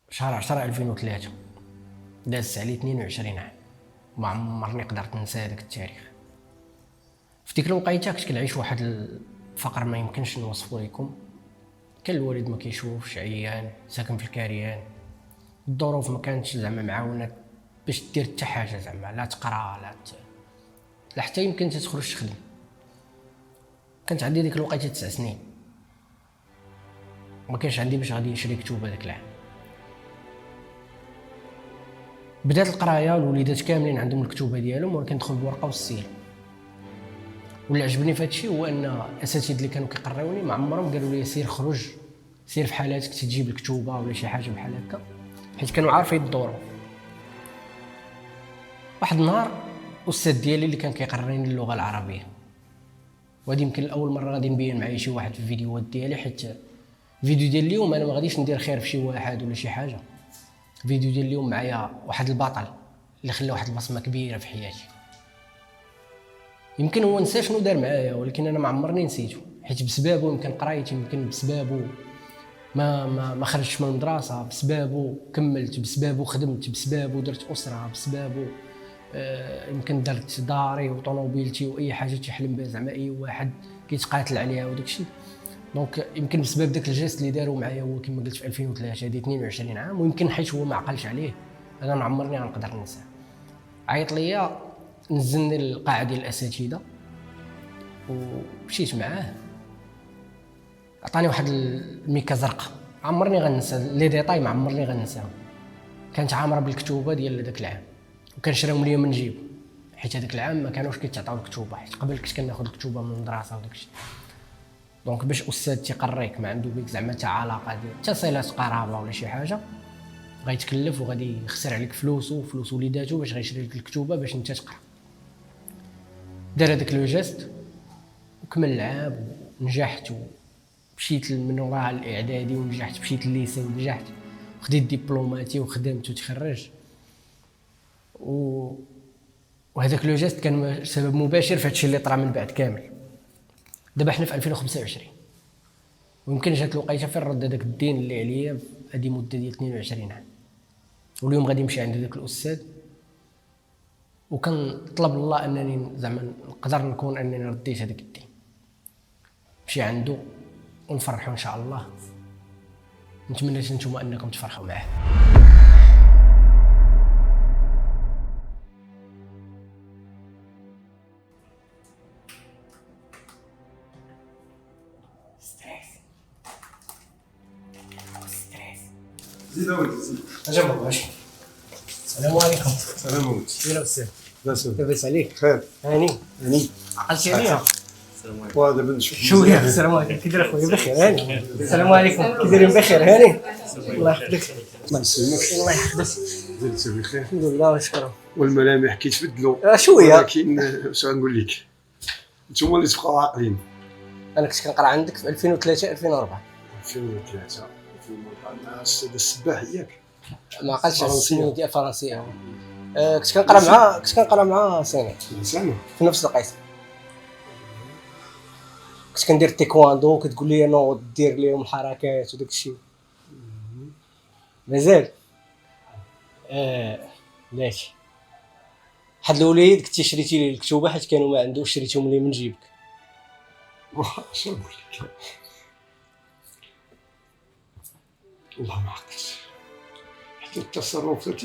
شهر 10 2003 داز عليه 22 عام. ما عمرني قدرت ننسى هذاك التاريخ. في ديك الوقيته كنت كنعيش واحد الفقر ما يمكنش نوصفه لكم. كان الوالد ما كيشوفش، عيان، ساكن في الكاريان. الظروف ما كانتش زعما معاونه باش دير حتى حاجه، زعما لا تقرا لا حتى يمكن تخرج تخدم. كانت عندي ديك الوقيته 9 سنين، ما كانش عندي باش غادي نشري كتوبه داك العام. بدات القرايه، الوليدات كاملين عندهم الكتوبه ديالهم، وانا كندخل بالورقه والسيل. واللي عجبني في هادشي هو ان الاساتذه اللي كانوا كيقراوني ما عمرهم قالوا لي سير خرج، سير في حالاتك تجيب الكتوبه ولا شي حاجه بحال هكا، حيت كانوا عارفين الظروف. واحد النهار الاستاذ ديالي اللي كان كيقريني اللغه العربيه، وهذه يمكن الاول مره غادي نبين معايا شي واحد في الفيديوهات ديالي، حيت الفيديو ديال اليوم انا ما غاديش ندير خير في شي واحد ولا شي حاجه. الفيديو ديال اليوم معايا واحد البطل اللي خلى واحد البصمه كبيره في حياتي. يمكن هو نسى شنو دار معايا، ولكن انا ما عمرني نسيته، حيت بسببه يمكن قرايتي، يمكن بسببه ما خرجتش من المدرسه، بسببه كملت، بسببه خدمت، بسببه درت اسره، بسببه يمكن درت داري وطوموبيلتي واي حاجه تيحلم بها زعما اي واحد كيتقاتل عليها وداك الشيء. دونك يمكن بسبب داك الجيست اللي داروا معايا هو كما قلت في 2003 هذه 22 عام، ويمكن حيت هو ما عقلش عليه انا ما عمرني غنقدر ننساه. عيط ليا، نزلني للقاعه ديال الاساتذه ومشيت معاه، عطاني واحد الميكا زرقاء عمرني غننسى، لي ديطاي ما عمرني غننساهم. كانت عامره بالكتوبه ديال داك العام، وكنشريهم ليا من جيب، حيت هذاك العام ما كانوش كيتعطاو الكتوبه، حيت قبل كنت كناخذ الكتوبه من المدرسه وداك الشيء. دونك باش استاذ تيقريك ما عنده بك زعما حتى علاقه ديال حتى صله قرابه ولا شي حاجه، غيتكلف وغادي يخسر عليك فلوسه وفلوس وليداتو باش غيشري لك الكتوبه باش انت تقرا. دار هذاك لو جيست وكمل العام ونجحت، ومشيت من وراء الاعدادي ونجحت، مشيت لليسي ونجحت، خديت ديبلوماتي وخدمت وتخرجت. وهذاك لو جيست كان سبب مباشر في هادشي اللي طرا من بعد كامل. دابا حنا في 2025 ويمكن جات الوقيته فين رد هذاك الدين اللي عليا هذه مده ديال 22 عام. واليوم غادي نمشي عند هذاك الاستاذ وكنطلب الله انني زعما نقدر نكون انني رديت هذاك الدين، نمشي عنده ونفرحوا ان شاء الله. نتمنى نتوما انكم تفرحوا معاه. زيد اولد زيد. اجا ماشي. السلام عليكم. سلام اولد. كيف الاستاذ؟ لاباس لاباس عليك؟ خير. هاني هاني. عقلتي عليا؟ السلام عليكم. ودابا نشوف شويه. السلام عليكم، كي داير اخويا؟ بخير هاني. السلام عليكم، كي دايرين؟ بخير هاني. الله يحفظك. الله يسلمك. الله يحفظك. درت بخير. الحمد لله وشكرا. والملامح كيتبدلوا شويه، ولكن اش غنقول لك، نتوما اللي تبقاو عاقلين. انا كنت كنقرا عندك في 2003 2004. 2003 2004 مع الاستاذ السباح ياك؟ ما عقلتش على فرنسية. السنين ديال فرنسيه. كنت كنقرا مع سنه سنة في نفس القسم. كنت كندير تيكواندو، كتقول لي نوض دير ليهم الحركات وداك الشيء. مازال ماشي. واحد الوليد كنتي شريتي لي الكتوبه حيت كانوا ما عندوش، شريتهم لي من جيبك. اش نقول لك، والله ما عقلتش حتى التصرفات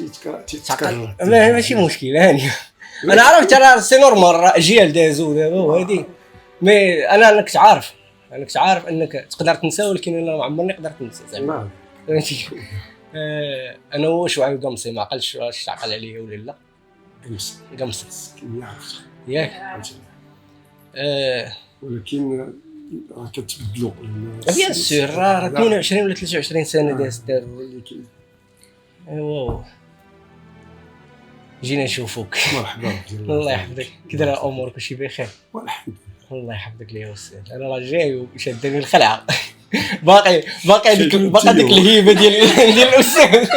تيتكرر. ماشي مشكل هاني. انا عرفت راه سي نورمال، راه اجيال دازو دابا وهادي. مي انا كنت عارف انك تقدر تنسى، ولكن انا ما عمرني قدرت ننسى زعما. نعم. فهمتي؟ انا هو شويه قمصي، ما عقلتش واش تعقل عليا ولا لا. قمصي كني عرفت ياك. ولكن راه كتبدلوا. بيان سور، راه 22 ولا 23 سنه دازت دابا. ايوا جينا نشوفوك. مرحبا بك. الله يحفظك. كي داير امورك؟ وشي بخير؟ والحمد لله. الله يحفظك ليا استاذ. انا راه جاي وشادني الخلعه. باقي ديك الهيبه ديال الاستاذ.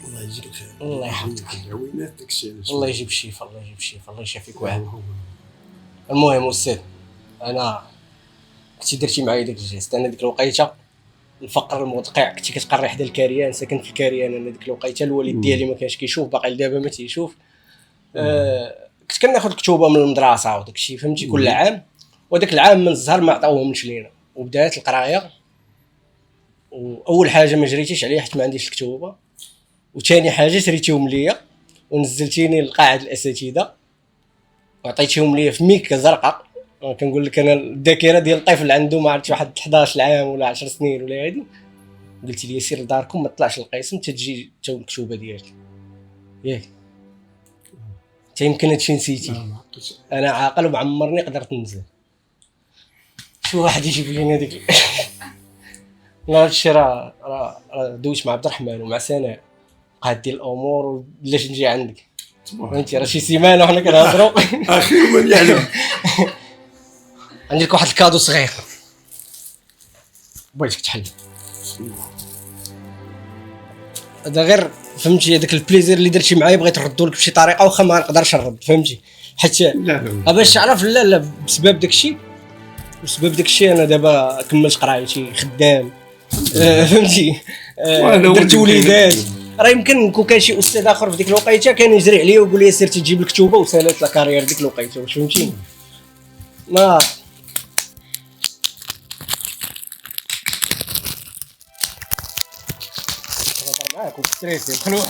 الله يجزيك الخير. الله يحفظك. عوينات داكشي علاش. الله يجيب الشفاء، الله يشافيك واحد. المهم استاذ، انا كنتي درتي معايا داك الجيست، انا ديك الوقيته الفقر المدقع. كنتي كتقري حدا الكريان، ساكن في الكريان انا ديك الوقيته، الوالد ديالي ما كانش كيشوف، باقي لدابا ما تيشوف. كنت كناخذ الكتوبه من المدرسه وداك الشيء فهمتي كل عام، وداك العام من الزهر ما عطاوهمش لينا، وبدات القرايه. واول حاجه ما جريتيش عليها حيت ما عنديش الكتوبه، وثاني حاجه شريتيهم ليا ونزلتيني لقاعه الاساتذه وعطيتيهم ليا في ميكه زرقاء. كنقول لك انا الذاكره ديال الطفل عنده ما عرفتش واحد 11 عام ولا 10 سنين ولا هادي، قلت لي سير لداركم ما تطلعش للقسم تجي تا الكتوبه ديالك ياك انت يمكن هادشي نسيتي. انا عاقل ومعمرني قدرت ننزل. شو واحد يجيب لينا ديك لا هادشي راه دويت مع عبد الرحمن ومع سناء قاد ديال الامور وبلاش نجي عندك فهمتي. راه شي سيمانه وحنا كنهضروا اخير من يعلم. عندي لك واحد الكادو صغير بغيتك تحل. هذا غير فهمتي هذاك البليزير اللي درتي معايا بغيت نردو لك بشي طريقه واخا ما نقدرش نرد فهمتي، حيت لا باش تعرف. لا بسبب داكشي، بسبب داكشي انا دابا كملت قرايتي خدام فهمتي. درت وليدات. راه يمكن كون كان شي استاذ اخر في ديك الوقيته كان يجري عليا ويقول لي سير تجيب الكتوبه وسالات لا كارير ديك الوقيته واش فهمتيني. ما معاك وستريسي مخلوع.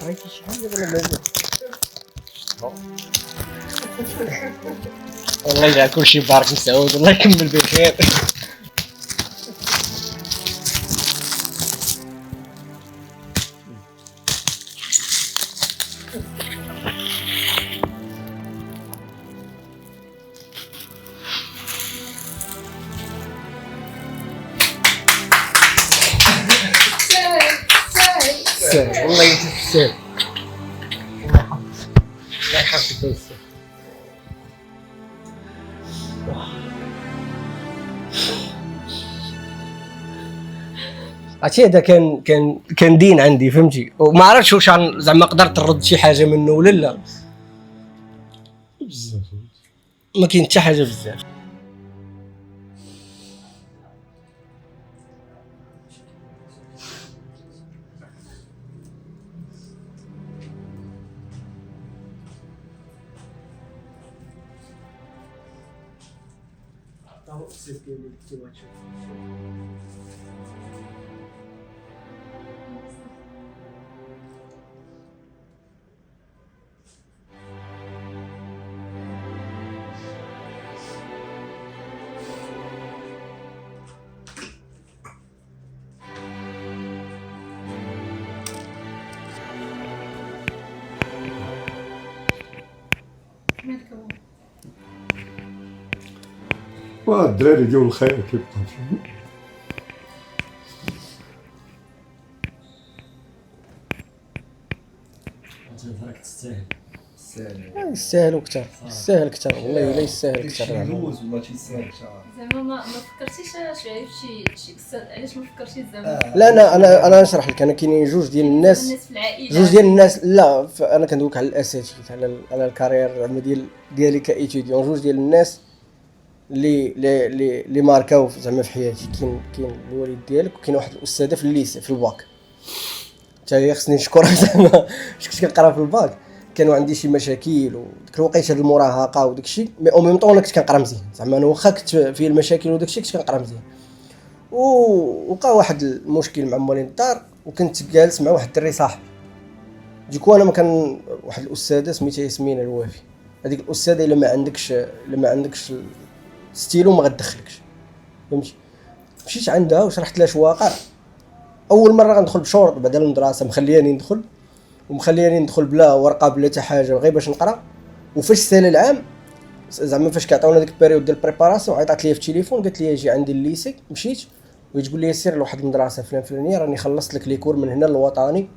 عرفتي شحال دابا انا مازال والله يجعل كلشي بارك مسعود والله يكمل بخير. والله يتسال الله يحفظك بس. عرفتي هذا كان دين عندي فهمتي، وما عرفتش واش زعما قدرت نرد شي حاجه منه ولا لا. بزاف ما كاين حتى حاجه بزاف. الدراري ديال الخير كيبقى فيهم. راك تستاهل يستاهلوا كثر، يستاهل كثر والله الا يستاهل كثر. يجوز والله تيستاهل. زعما ما فكرتيش عرفتي شي استاذ علاش ما فكرتيش زعما لا انا نشرح لك. انا كاينين جوج ديال الناس في العائله جوج ديال الناس. لا انا كندوك على الاساتذه، على الكارير زعما ديالي كايتيديون. جوج ديال الناس اللي ماركاو زعما في حياتي. كاين الوالد ديالك، وكاين واحد الاستاذه في الليسي في الباك حتى هي خصني نشكرها زعما فاش كنت كنقرا في الباك كانوا عندي شي مشاكل وديك الوقيته ديال المراهقه وداك الشيء. مي او ميم طون انا كنت كنقرا مزيان زعما. انا واخا كنت فيه المشاكل وداك الشيء كنت كنقرا مزيان. ووقع واحد المشكل مع مولين الدار، وكنت جالس مع واحد الدري صاحبي ديكو. انا ما كان واحد الاستاذه سميتها ياسمين الوافي. هذيك الاستاذه الا ما عندكش ستيلو ما غتدخلكش فهمتي. مشيت عندها وشرحت لها شو واقع. اول مره غندخل بشورط بعد المدرسه، مخلياني ندخل ومخلياني ندخل بلا ورقه بلا حتى حاجه غير باش نقرا. وفاش سال العام زعما فاش كيعطيونا ديك البيريود ديال البريباراسيون، عيطات لي في التليفون قالت لي اجي عندي الليسي. مشيت وتقول لي سير لواحد المدرسه فلانيه راني خلصت لك لي كور من هنا للوطني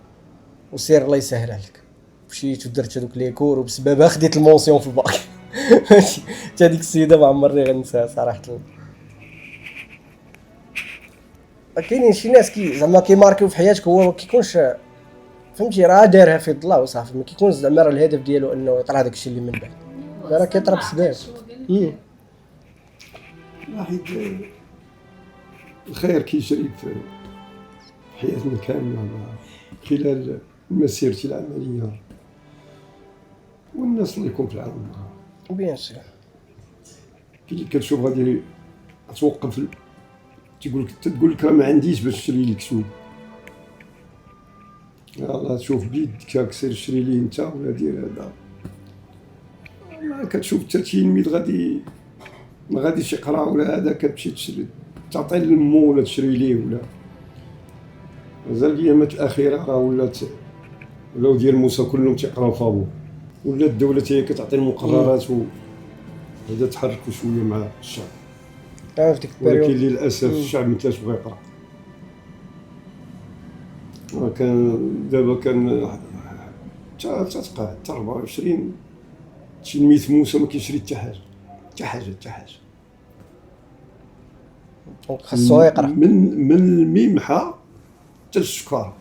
وسير الله يسهل عليك. مشيت ودرت هذوك لي كور وبسببها خديت المونسيون في الباك حتى هذيك السيده ما عمرني غنساها صراحه. كاينين شي ناس زعما كيماركيو في حياتك، هو ما كيكونش فهمتي راه دارها في الله وصافي، ما كيكونش زعما راه الهدف ديالو انه يطرا داك الشيء اللي من بعد، راه كيطرا بسباب. حيت الخير كيجري في حياتنا كاملة خلال مسيرتي العملية، والناس اللي يكون في العالم بيان سور. كي كتشوف غادي توقف تقول لك راه ما عنديش باش نشري لك شنو، يلاه تشوف بيدك هاك سير شري لي انت ولا دير هذا. ما كتشوف حتى تلميذ غادي ما غاديش يقرا ولا هذا، كتمشي تشري تعطي لمو ولا تشري ليه ولا. مازال الايامات الاخيره راه ولاو ديال موسى كلهم تيقراو فابور، ولا الدوله هي كتعطي المقررات وهذا تحركوا شويه مع الشعب. في ديك ولكن البيريود للاسف الشعب ما كانش بغى يقرا. كان دابا كان تتقع حتى 24 تلميذ موسى ما كيشري حتى حاجه حتى حاجه حتى حاجه. خاصو يقرا من الممحى حتى السكر،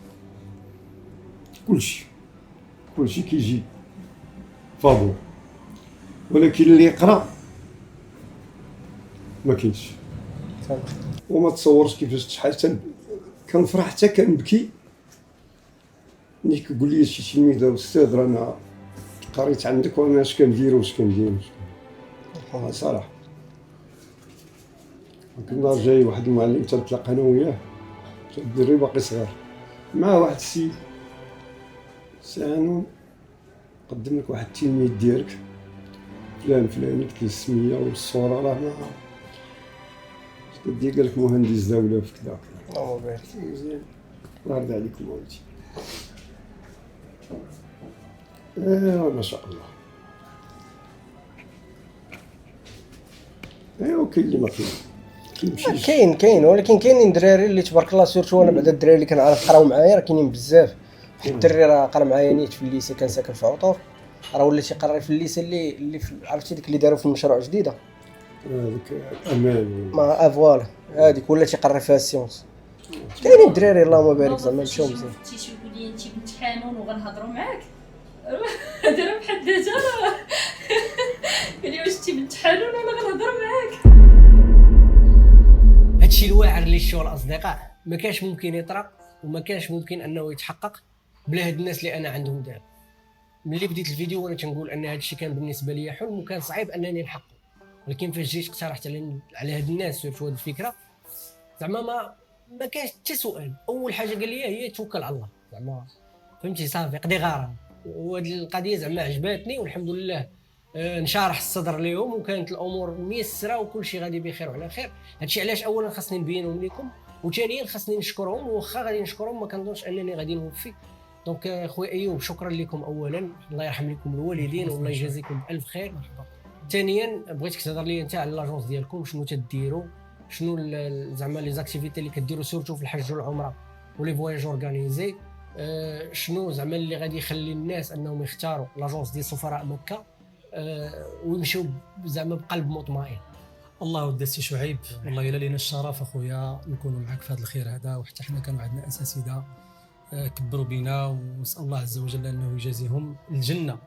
كلشي كيجي فابور. ولكن اللي يقرا ما كاينش. وما تصورش كيفاش شحال كنفرح حتى كنبكي ملي كيقول لي شي تلميذ استاذ رانا قريت عندك وانا اش كندير واش كندير صراحه. كنا جاي واحد المعلم تنتلاقى انا وياه، الدري باقي صغير، مع واحد السيد سانون قدم لك واحد التلميذ ديالك فلان فلاني، كتب السميه والصوره راه ما كدير، قال لك مهندس دوله في كذا كذا. الله يبارك. مزيان الله يرضي عليكم ولدي. ايوا ما شاء الله. ايوا كاين اللي ما كيمشيش. كاين ولكن كاينين دراري اللي تبارك الله، سيرتو انا بعد الدراري اللي كنعرف قراو معايا راه كاينين بزاف. واحد الدري راه قرا معايا نيت في الليسي، كان ساكن في عطور، راه ولا تيقرا في الليسي اللي عرفتي ديك اللي داروا في المشروع جديده هذيك امان مع فوالا هذيك، ولا تيقرا فيها السيونس. كاينين الدراري اللهم بارك زعما مشاو مزيان. تيشوفوا لي انت بنت حانون وغنهضروا معاك هذا راه بحد ذاته راه قال لي واش انت بنت حانون ولا غنهضر معاك. هادشي الواعر اللي شفتو الاصدقاء ما كانش ممكن يطرق وما كانش ممكن انه يتحقق بلا هاد الناس اللي انا عندهم دابا. ملي بديت الفيديو وانا تنقول ان هادشي كان بالنسبه لي حلم وكان صعيب انني نحققه، ولكن فاش جيت اقترحت على هاد الناس سيرتو هاد الفكره، زعما ما كانش حتى سؤال. اول حاجه قال لي هي توكل على الله، زعما فهمتي صافي قضي غرام. وهاد القضيه زعما عجباتني والحمد لله. نشارح الصدر ليهم وكانت الامور ميسره وكل شيء غادي بخير وعلى خير. هادشي علاش اولا خاصني نبينهم لكم، وثانيا خاصني نشكرهم، وخا غادي نشكرهم ما كنظنش انني غادي نوفي. دونك خويا ايوب شكرا لكم اولا، الله يرحم لكم الوالدين والله يجازيكم بالف خير. ثانيا بغيتك تهضر لي انت على لاجونس ديالكم، شنو تديروا، شنو زعما لي زاكتيفيتي اللي كديروا سورتو في الحج والعمره ولي فواياج اورغانيزي، شنو زعما اللي غادي يخلي الناس انهم يختاروا لاجونس ديال سفراء مكه ويمشيو زعما بقلب مطمئن. الله ود السي شعيب، والله الا لينا الشرف اخويا نكونوا معك في هذا الخير هذا، وحتى حنا كانوا عندنا اساتذه كبروا بينا، ونسال الله عز وجل انه يجازيهم الجنه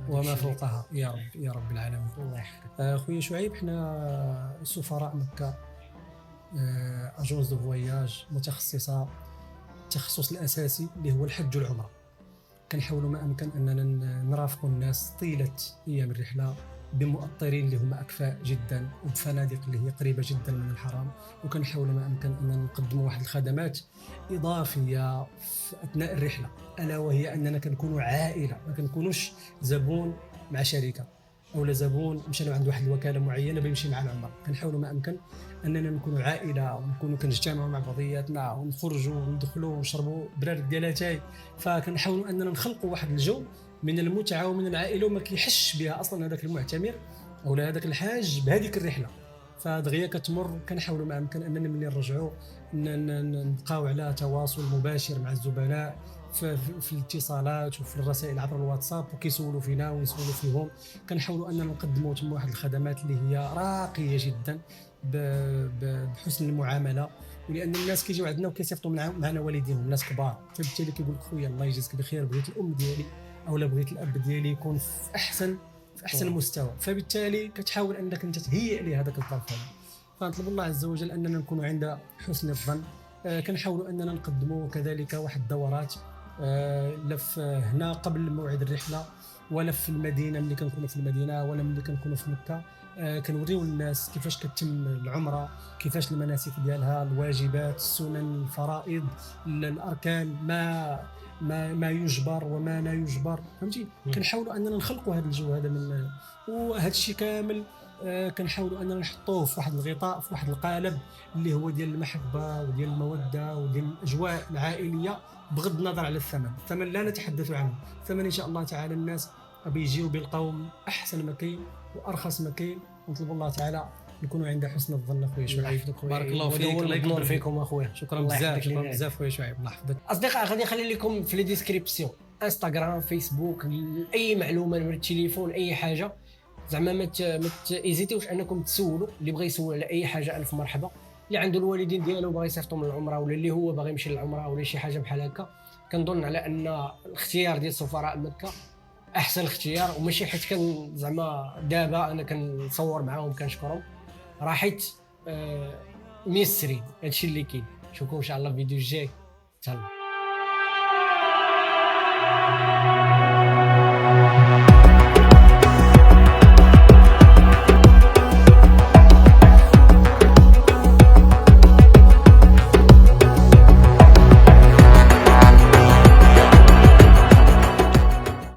وما فوقها يا رب يا رب العالمين. الله يحفظك خويا شعيب، حنا سفراء مكه اجونس دو فواياج متخصصه التخصص الاساسي اللي هو الحج والعمره. كنحاولوا ما امكن اننا نرافقوا الناس طيله ايام الرحله بمؤطرين اللي هما اكفاء جدا وبفنادق اللي هي قريبه جدا من الحرم، وكنحاولوا ما امكن اننا نقدموا واحد الخدمات اضافيه في اثناء الرحله، الا وهي اننا كنكونوا عائله، ما كنكونوش زبون مع شركه او زبون مشى له عند واحد الوكاله معينه بيمشي مع العمره. كنحاولوا ما امكن اننا نكونوا عائله ونكونوا كنجتمعوا مع بعضياتنا ونخرجوا وندخلوا ونشربوا براد ديال اتاي. فكنحاولوا اننا نخلقوا واحد الجو من المتعه ومن العائله وما كيحش بها اصلا هذاك المعتمر ولا هذاك الحاج بهذيك الرحله. فدغيا كتمر كنحاولوا ما امكن اننا ملي نرجعوا نبقاو على تواصل مباشر مع الزبناء في الاتصالات وفي الرسائل عبر الواتساب، وكيسولوا فينا ويسولوا فيهم. كنحاولوا اننا نقدموا تما واحد الخدمات اللي هي راقيه جدا بحسن المعامله، ولان الناس كيجيو عندنا وكيصيفطوا معنا والديهم، الناس كبار، فبالتالي كيقول لك خويا الله يجزيك بخير، بغيت الام ديالي او بغيت الاب ديالي يكون في احسن مستوى، فبالتالي كتحاول انك انت تهيئ ليه هذاك الظرف هذا. فنطلب الله عز وجل اننا نكونوا عند حسن الظن. كنحاولوا اننا نقدموا كذلك واحد الدورات لا هنا قبل موعد الرحله، ولا في المدينه ملي كنكونوا في المدينه، ولا ملي كنكونوا في مكه. كنوريو الناس كيفاش كتم العمره، كيفاش المناسك ديالها، الواجبات، السنن، الفرائض، الاركان، ما يجبر وما لا يجبر، فهمتي. كنحاولوا اننا نخلقوا هذا الجو هذا من، وهذا الشيء كامل كنحاولوا اننا نحطوه في واحد الغطاء، في واحد القالب اللي هو ديال المحبه وديال الموده وديال الاجواء العائليه، بغض النظر على الثمن لا نتحدث عنه. الثمن ان شاء الله تعالى الناس بيجيو بالقوم احسن ما كاين وارخص ما كاين، ونطلب الله تعالى نكونوا عند حسن الظن اخويا شعيب. بارك الله فيك، الله يكبر فيكم اخويا. شكرا بزاف خويا شعيب، الله يحفظك. اصدقاء غادي نخلي لكم في لي ديسكريبسيون انستغرام، فيسبوك، اي معلومه من التليفون، اي حاجه زعما ما ايزيتيوش انكم تسولوا. اللي بغى يسول على اي حاجه الف مرحبا. اللي عنده الوالدين ديالو باغي يصيفطوا من العمره، ولا اللي هو باغي يمشي للعمره، ولا شي حاجه بحال هكا، كنظن على ان الاختيار ديال سفراء مكه احسن اختيار. وماشي حيت كان زعما دابا انا كنصور معاهم كنشكرهم، راه حيت ميسرين هادشي اللي كاين. نشوفكم ان شاء الله في الفيديو الجاي. تهلا.